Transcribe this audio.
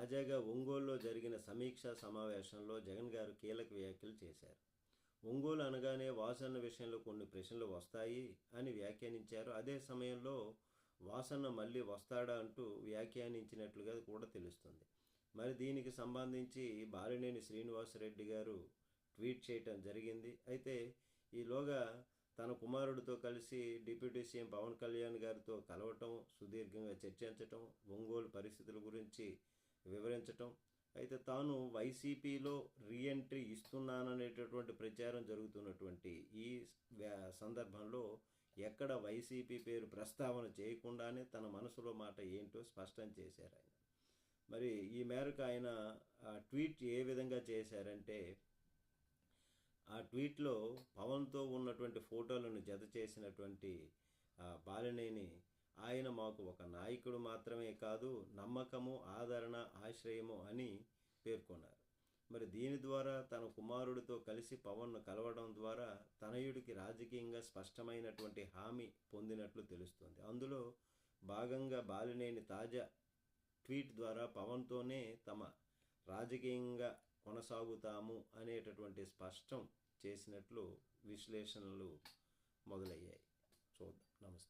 తాజాగా ఒంగోలులో జరిగిన సమీక్షా సమావేశంలో జగన్ గారు కీలక వ్యాఖ్యలు చేశారు. ఒంగోలు అనగానే వాసన్న విషయంలో కొన్ని ప్రశ్నలు వస్తాయి అని వ్యాఖ్యానించారు. అదే సమయంలో వాసన్న మళ్ళీ వస్తాడా అంటూ వ్యాఖ్యానించినట్లుగా కూడా తెలుస్తుంది. మరి దీనికి సంబంధించి బాలినేని శ్రీనివాసరెడ్డి గారు ట్వీట్ చేయటం జరిగింది. అయితే ఈలోగా తన కుమారుడితో కలిసి డిప్యూటీ సీఎం పవన్ కళ్యాణ్ గారితో కలవటం, సుదీర్ఘంగా చర్చించటం, ఒంగోలు పరిస్థితుల గురించి వివరించటం, అయితే తాను వైసీపీలో రీఎంట్రీ ఇస్తున్నాననేటటువంటి ప్రచారం జరుగుతున్నటువంటి ఈ సందర్భంలో ఎక్కడ వైసీపీ పేరు ప్రస్తావన చేయకుండానే తన మనసులో మాట ఏంటో స్పష్టం చేశారు ఆయన. మరి ఈ మేరకు ఆయన ట్వీట్ ఏ విధంగా చేశారంటే, ఆ ట్వీట్లో పవన్తో ఉన్నటువంటి ఫోటోలను జత చేసినటువంటి బాలినేని ఆయన మాకు ఒక నాయకుడు మాత్రమే కాదు, నమ్మకము, ఆదరణ, ఆశ్రయము అని పేర్కొన్నారు. మరి దీని ద్వారా తన కుమారుడితో కలిసి పవన్ను కలవడం ద్వారా తనయుడికి రాజకీయంగా స్పష్టమైనటువంటి హామీ పొందినట్లు తెలుస్తుంది. అందులో భాగంగా బాలినేని తాజా ట్వీట్ ద్వారా పవన్తోనే తమ రాజకీయంగా కొనసాగుతాము అనేటటువంటి స్పష్టం చేసినట్లు విశ్లేషణలు మొదలయ్యాయి. చూద్దాం. నమస్తే.